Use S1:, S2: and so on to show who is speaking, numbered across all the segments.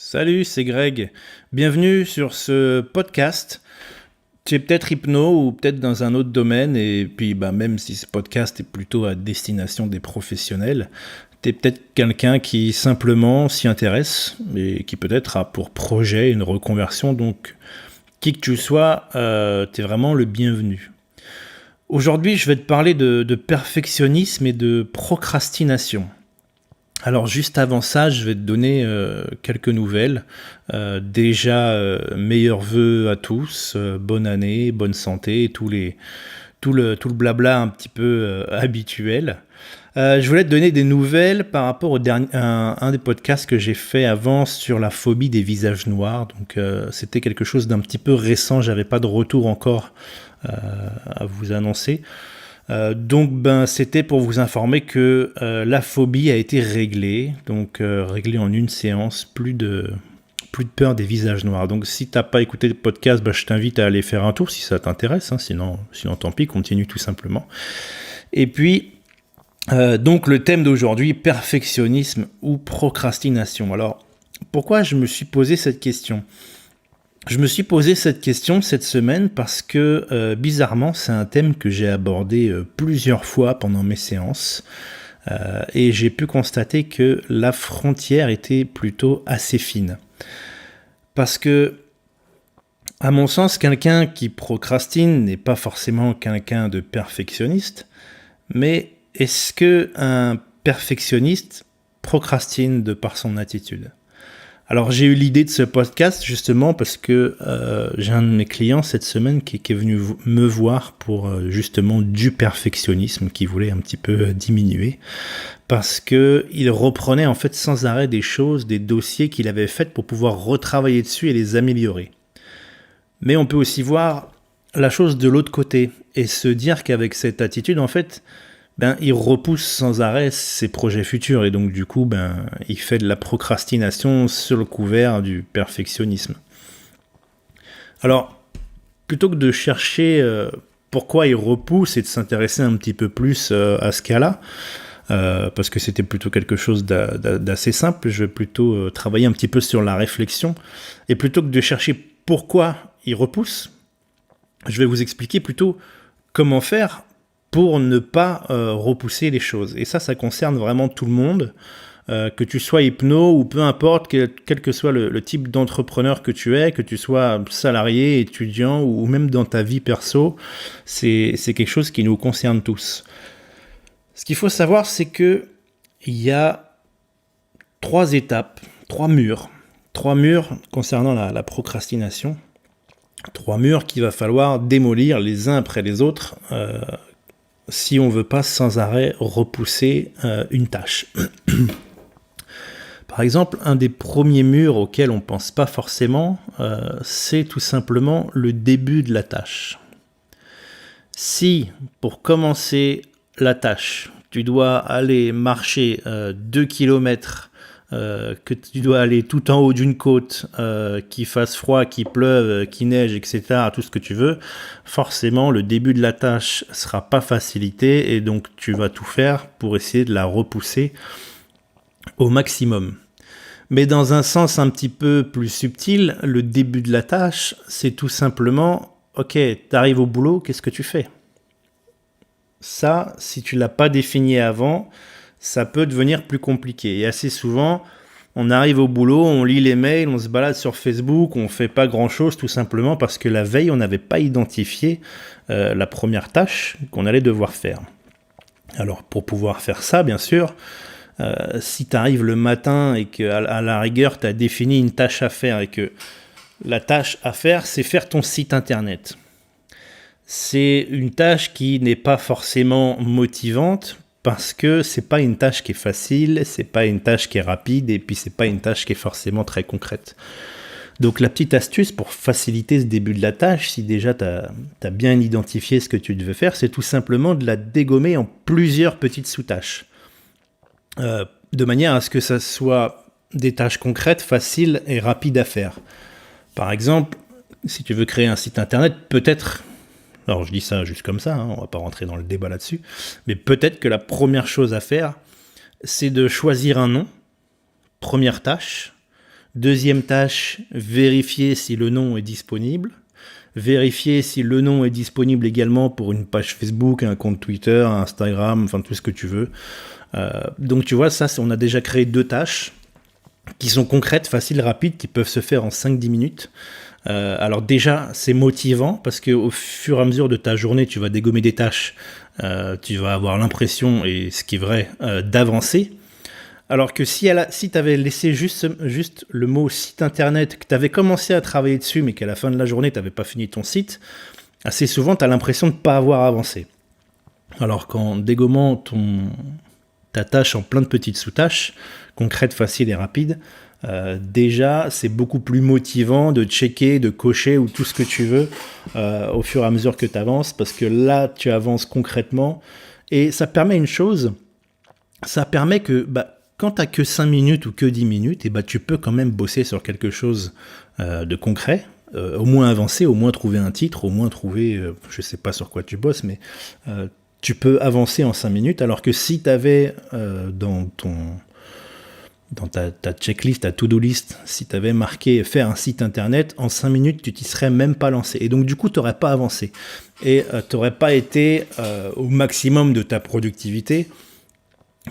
S1: Salut, c'est Greg. Bienvenue sur ce podcast. Tu es peut-être hypno ou peut-être dans un autre domaine, et puis même si ce podcast est plutôt à destination des professionnels, tu es peut-être quelqu'un qui simplement s'y intéresse et qui peut-être a pour projet une reconversion. Donc, qui que tu sois, tu es vraiment le bienvenu. Aujourd'hui, je vais te parler de perfectionnisme et de procrastination. Alors juste avant ça, je vais te donner quelques nouvelles. Meilleurs vœux à tous, bonne année, bonne santé, et tout le blabla un petit peu habituel. Je voulais te donner des nouvelles par rapport à un des podcasts que j'ai fait avant sur la phobie des visages noirs. Donc c'était quelque chose d'un petit peu récent, j'avais pas de retour encore à vous annoncer. C'était pour vous informer que la phobie a été réglée, donc réglée en une séance, plus de peur des visages noirs. Donc si t'as pas écouté le podcast, je t'invite à aller faire un tour si ça t'intéresse, sinon tant pis, continue tout simplement. Et puis, donc le thème d'aujourd'hui, perfectionnisme ou procrastination. Alors, pourquoi je me suis posé cette question ? Je me suis posé cette question cette semaine parce que, bizarrement, c'est un thème que j'ai abordé plusieurs fois pendant mes séances et j'ai pu constater que la frontière était plutôt assez fine. Parce que, à mon sens, quelqu'un qui procrastine n'est pas forcément quelqu'un de perfectionniste, mais est-ce qu'un perfectionniste procrastine de par son attitude ? Alors j'ai eu l'idée de ce podcast justement parce que j'ai un de mes clients cette semaine qui est venu me voir pour justement du perfectionnisme qu'il voulait un petit peu diminuer parce que il reprenait en fait sans arrêt des choses, des dossiers qu'il avait faits pour pouvoir retravailler dessus et les améliorer. Mais on peut aussi voir la chose de l'autre côté et se dire qu'avec cette attitude en fait il repousse sans arrêt ses projets futurs et donc du coup, il fait de la procrastination sur le couvert du perfectionnisme. Alors, plutôt que de chercher pourquoi il repousse et de s'intéresser un petit peu plus à ce cas-là, parce que c'était plutôt quelque chose d'assez simple, je vais plutôt travailler un petit peu sur la réflexion, et plutôt que de chercher pourquoi il repousse, je vais vous expliquer plutôt comment faire pour ne pas repousser les choses. Et ça concerne vraiment tout le monde, que tu sois hypno ou peu importe, quel que soit le type d'entrepreneur que tu es, que tu sois salarié, étudiant ou même dans ta vie perso, c'est quelque chose qui nous concerne tous. Ce qu'il faut savoir, c'est que il y a 3 étapes, 3 murs concernant la procrastination, 3 murs qu'il va falloir démolir les uns après les autres, si on ne veut pas sans arrêt repousser une tâche. Par exemple, un des premiers murs auxquels on ne pense pas forcément, c'est tout simplement le début de la tâche. Si, pour commencer la tâche, tu dois aller marcher 2 km, que tu dois aller tout en haut d'une côte, qu'il fasse froid, qu'il pleuve, qu'il neige, etc., tout ce que tu veux, forcément le début de la tâche sera pas facilité et donc tu vas tout faire pour essayer de la repousser au maximum. Mais dans un sens un petit peu plus subtil, le début de la tâche, c'est tout simplement, ok, t'arrives au boulot, qu'est-ce que tu fais ? Ça, si tu l'as pas défini avant, ça peut devenir plus compliqué. Et assez souvent, on arrive au boulot, on lit les mails, on se balade sur Facebook, on fait pas grand-chose tout simplement parce que la veille, on n'avait pas identifié la première tâche qu'on allait devoir faire. Alors, pour pouvoir faire ça, bien sûr, si tu arrives le matin et qu'à la rigueur, tu as défini une tâche à faire et que la tâche à faire, c'est faire ton site internet. C'est une tâche qui n'est pas forcément motivante parce que c'est pas une tâche qui est facile, c'est pas une tâche qui est rapide et puis c'est pas une tâche qui est forcément très concrète. Donc la petite astuce pour faciliter ce début de la tâche, si déjà tu as bien identifié ce que tu devais faire, c'est tout simplement de la dégommer en plusieurs petites sous-tâches. De manière à ce que ça soit des tâches concrètes, faciles et rapides à faire. Par exemple, si tu veux créer un site internet, peut-être, alors je dis ça juste comme ça, on va pas rentrer dans le débat là-dessus, mais peut-être que la première chose à faire, c'est de choisir un nom, première tâche. Deuxième tâche, vérifier si le nom est disponible. Vérifier si le nom est disponible également pour une page Facebook, un compte Twitter, un Instagram, enfin tout ce que tu veux. Donc tu vois, ça, on a déjà créé 2 tâches qui sont concrètes, faciles, rapides, qui peuvent se faire en 5-10 minutes. Alors déjà, c'est motivant parce qu'au fur et à mesure de ta journée, tu vas dégommer des tâches, tu vas avoir l'impression, et ce qui est vrai, d'avancer. Alors que si tu avais laissé juste le mot site internet, que tu avais commencé à travailler dessus, mais qu'à la fin de la journée, tu n'avais pas fini ton site, assez souvent, tu as l'impression de ne pas avoir avancé. Alors qu'en dégommant ta tâche en plein de petites sous-tâches, concrètes, faciles et rapides, déjà, c'est beaucoup plus motivant de checker, de cocher ou tout ce que tu veux au fur et à mesure que tu avances, parce que là, tu avances concrètement. Et ça permet une chose, ça permet que quand tu n'as que 5 minutes ou que 10 minutes, et tu peux quand même bosser sur quelque chose de concret, au moins avancer, au moins trouver un titre, au moins trouver, je ne sais pas sur quoi tu bosses, mais tu peux avancer en 5 minutes, alors que si tu avais dans ta checklist, ta to-do list, si tu avais marqué faire un site internet, en 5 minutes, tu t'y serais même pas lancé. Et donc, du coup, tu n'aurais pas avancé. Et tu n'aurais pas été au maximum de ta productivité,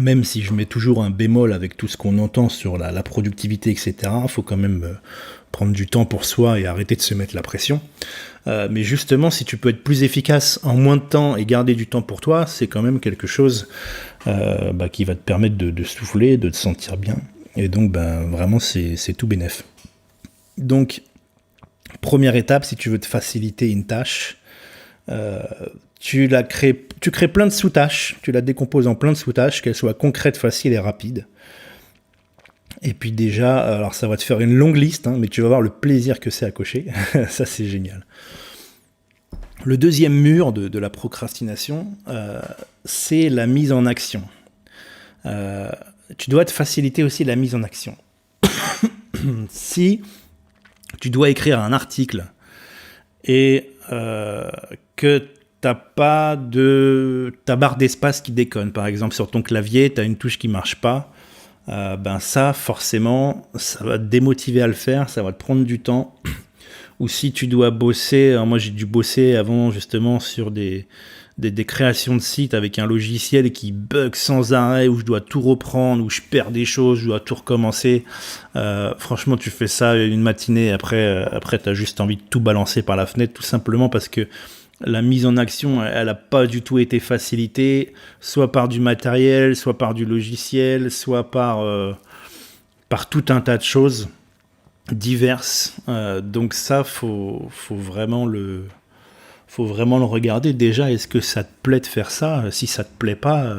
S1: même si je mets toujours un bémol avec tout ce qu'on entend sur la productivité, etc. Il faut quand même prendre du temps pour soi et arrêter de se mettre la pression. Mais justement, si tu peux être plus efficace en moins de temps et garder du temps pour toi, c'est quand même quelque chose qui va te permettre de souffler, de te sentir bien. Et donc, vraiment, c'est tout bénef. Donc, première étape, si tu veux te faciliter une tâche, tu crées plein de sous-tâches, tu la décomposes en plein de sous-tâches, qu'elles soient concrètes, faciles et rapides. Et puis déjà, alors ça va te faire une longue liste, mais tu vas voir le plaisir que c'est à cocher. Ça, c'est génial. Le deuxième mur de la procrastination, c'est la mise en action. Tu dois te faciliter aussi la mise en action. Si tu dois écrire un article et que t'as pas ta barre d'espace qui déconne, par exemple sur ton clavier, tu as une touche qui marche pas, ça forcément, ça va te démotiver à le faire, ça va te prendre du temps. Ou si tu dois bosser, alors moi j'ai dû bosser avant justement sur des créations de sites avec un logiciel qui bug sans arrêt, où je dois tout reprendre, où je perds des choses, je dois tout recommencer. Franchement, tu fais ça une matinée, après tu as juste envie de tout balancer par la fenêtre, tout simplement parce que la mise en action, elle n'a pas du tout été facilitée, soit par du matériel, soit par du logiciel, soit par tout un tas de choses diverses. Donc ça, faut vraiment le regarder. Déjà, est-ce que ça te plaît de faire ça ? Si ça te plaît pas,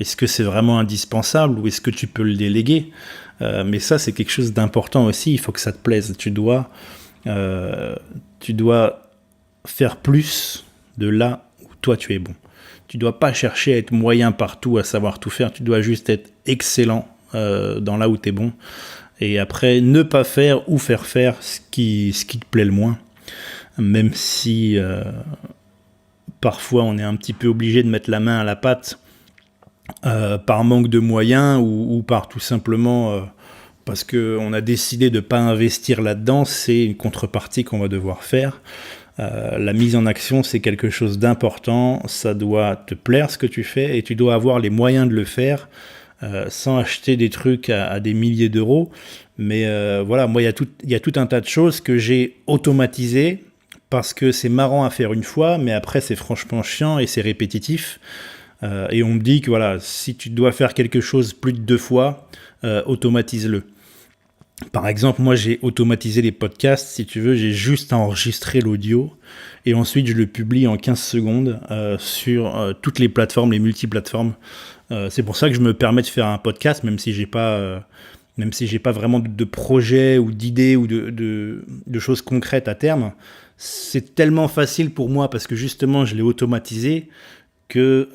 S1: est-ce que c'est vraiment indispensable ou est-ce que tu peux le déléguer ? Mais ça, c'est quelque chose d'important aussi. Il faut que ça te plaise. Tu dois faire plus de là où toi tu es bon. Tu dois pas chercher à être moyen partout, à savoir tout faire. Tu dois juste être excellent dans là où tu es bon. Et après, ne pas faire ou faire ce qui te plaît le moins. Même si parfois on est un petit peu obligé de mettre la main à la pâte par manque de moyens ou par tout simplement parce qu'on a décidé de ne pas investir là-dedans, c'est une contrepartie qu'on va devoir faire. La mise en action, c'est quelque chose d'important, ça doit te plaire ce que tu fais et tu dois avoir les moyens de le faire sans acheter des trucs à des milliers d'euros. Mais voilà, moi il y a tout un tas de choses que j'ai automatisées parce que c'est marrant à faire une fois, mais après c'est franchement chiant et c'est répétitif. Et on me dit que voilà, si tu dois faire quelque chose plus de 2 fois, automatise-le. Par exemple, moi j'ai automatisé les podcasts, si tu veux, j'ai juste à enregistrer l'audio et ensuite je le publie en 15 secondes sur toutes les plateformes, les multiplateformes. C'est pour ça que je me permets de faire un podcast, même si j'ai pas vraiment de projet ou d'idées ou de choses concrètes à terme. C'est tellement facile pour moi parce que justement je l'ai automatisé que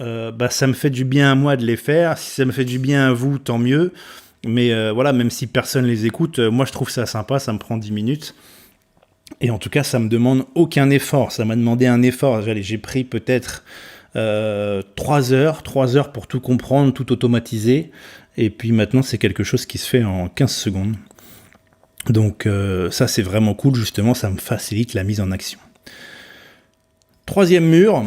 S1: ça me fait du bien à moi de les faire. Si ça me fait du bien à vous, tant mieux. Mais voilà, même si personne les écoute, moi je trouve ça sympa, ça me prend 10 minutes. Et en tout cas, ça me demande aucun effort. Ça m'a demandé un effort. J'ai pris peut-être 3 heures pour tout comprendre, tout automatiser. Et puis maintenant, c'est quelque chose qui se fait en 15 secondes. Donc ça c'est vraiment cool, justement, ça me facilite la mise en action. Troisième mur,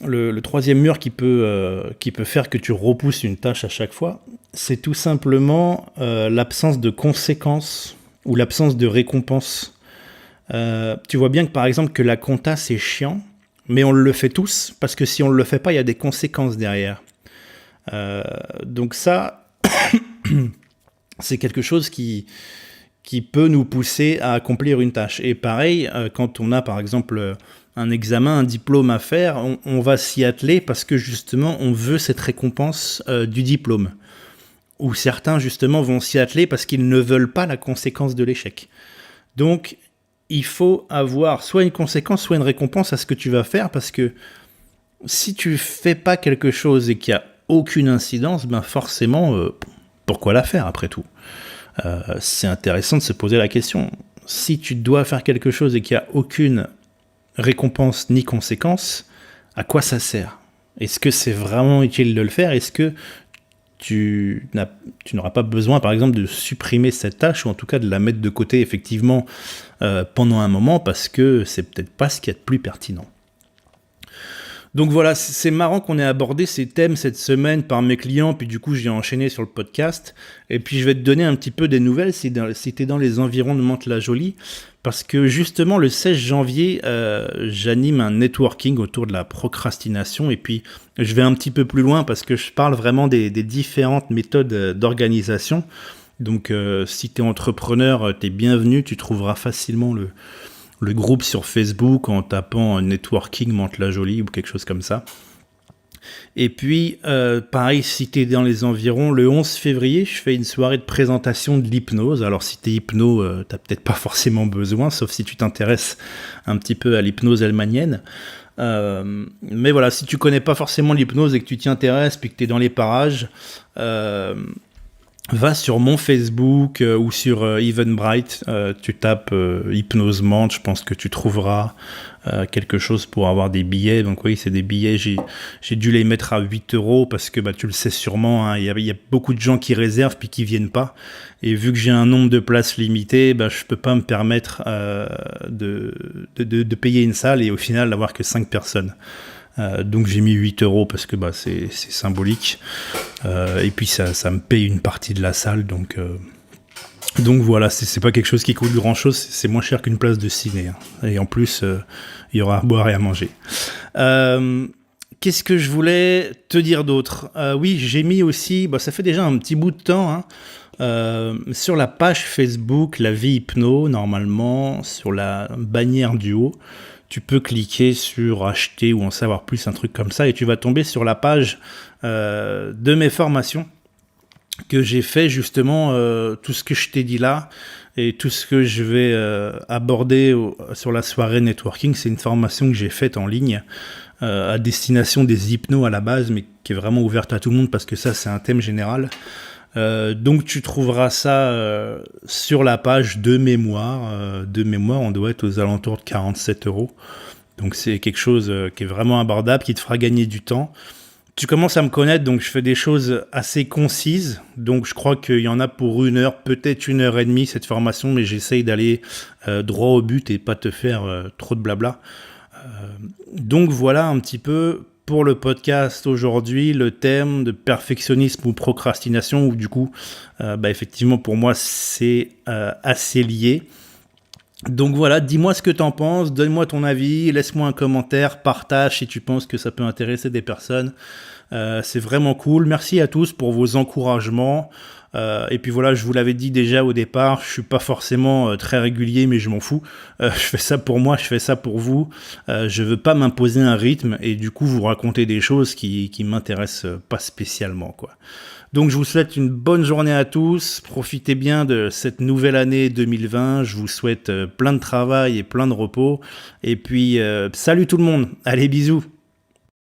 S1: le troisième mur qui peut faire que tu repousses une tâche à chaque fois, c'est tout simplement l'absence de conséquences ou l'absence de récompense. Tu vois bien que par exemple que la compta c'est chiant, mais on le fait tous, parce que si on ne le fait pas, il y a des conséquences derrière. Donc ça, c'est quelque chose qui peut nous pousser à accomplir une tâche. Et pareil, quand on a par exemple un examen, un diplôme à faire, on va s'y atteler parce que justement on veut cette récompense du diplôme. Ou certains justement vont s'y atteler parce qu'ils ne veulent pas la conséquence de l'échec. Donc il faut avoir soit une conséquence, soit une récompense à ce que tu vas faire, parce que si tu fais pas quelque chose et qu'il n'y a aucune incidence, ben forcément, pourquoi la faire après tout ? C'est intéressant de se poser la question. Si tu dois faire quelque chose et qu'il n'y a aucune récompense ni conséquence, à quoi ça sert ? Est-ce que c'est vraiment utile de le faire ? Est-ce que tu n'auras pas besoin, par exemple, de supprimer cette tâche, ou en tout cas de la mettre de côté, effectivement, pendant un moment, parce que c'est peut-être pas ce qu'il y a de plus pertinent. Donc voilà, c'est marrant qu'on ait abordé ces thèmes cette semaine par mes clients, puis du coup j'ai enchaîné sur le podcast, et puis je vais te donner un petit peu des nouvelles si t'es dans les environs de Mantes-la-Jolie, parce que justement le 16 janvier, j'anime un networking autour de la procrastination, et puis je vais un petit peu plus loin parce que je parle vraiment des différentes méthodes d'organisation. Donc si t'es entrepreneur, t'es bienvenu, tu trouveras facilement le groupe sur Facebook en tapant Networking Mantes-la-Jolie ou quelque chose comme ça. Et puis, pareil, si tu es dans les environs, le 11 février, je fais une soirée de présentation de l'hypnose. Alors, si tu es hypno, tu n'as peut-être pas forcément besoin, sauf si tu t'intéresses un petit peu à l'hypnose hellmanienne. Mais voilà, si tu connais pas forcément l'hypnose et que tu t'y intéresses, puis que tu es dans les parages, va sur mon Facebook ou sur Eventbrite, tu tapes Hypnose Mantes, je pense que tu trouveras quelque chose pour avoir des billets. Donc oui, c'est des billets, j'ai dû les mettre à 8 € parce que tu le sais sûrement, hein, y a beaucoup de gens qui réservent puis qui viennent pas. Et vu que j'ai un nombre de places limité, je peux pas me permettre de payer une salle et au final d'avoir que 5 personnes. Donc j'ai mis 8 € parce que c'est symbolique, et puis ça me paye une partie de la salle, donc voilà, c'est pas quelque chose qui coûte grand chose, c'est moins cher qu'une place de ciné, hein. Et en plus il y aura à boire et à manger. Qu'est-ce que je voulais te dire d'autre ? Oui, j'ai mis aussi, ça fait déjà un petit bout de temps, hein, sur la page Facebook La Vie Hypno, normalement sur la bannière du haut, tu peux cliquer sur acheter ou en savoir plus, un truc comme ça, et tu vas tomber sur la page de mes formations que j'ai fait, justement, tout ce que je t'ai dit là et tout ce que je vais aborder sur la soirée networking. C'est une formation que j'ai faite en ligne à destination des hypnos à la base, mais qui est vraiment ouverte à tout le monde parce que ça, c'est un thème général. Donc tu trouveras ça sur la page de mémoire. De mémoire, on doit être aux alentours de 47 €. Donc c'est quelque chose qui est vraiment abordable, qui te fera gagner du temps. Tu commences à me connaître, donc je fais des choses assez concises. Donc je crois qu'il y en a pour 1 heure, peut-être 1 heure et demie cette formation, mais j'essaye d'aller droit au but et pas te faire trop de blabla. Donc voilà un petit peu pour le podcast aujourd'hui, le thème de perfectionnisme ou procrastination, où du coup, effectivement pour moi c'est assez lié. Donc voilà, dis-moi ce que t'en penses, donne-moi ton avis, laisse-moi un commentaire, partage si tu penses que ça peut intéresser des personnes. C'est vraiment cool. Merci à tous pour vos encouragements. Et puis voilà, je vous l'avais dit déjà au départ, je suis pas forcément très régulier, mais je m'en fous. Je fais ça pour moi, je fais ça pour vous. Je veux pas m'imposer un rythme et du coup vous raconter des choses qui m'intéressent pas spécialement, quoi. Donc je vous souhaite une bonne journée à tous, profitez bien de cette nouvelle année 2020, je vous souhaite plein de travail et plein de repos, et puis salut tout le monde, allez bisous.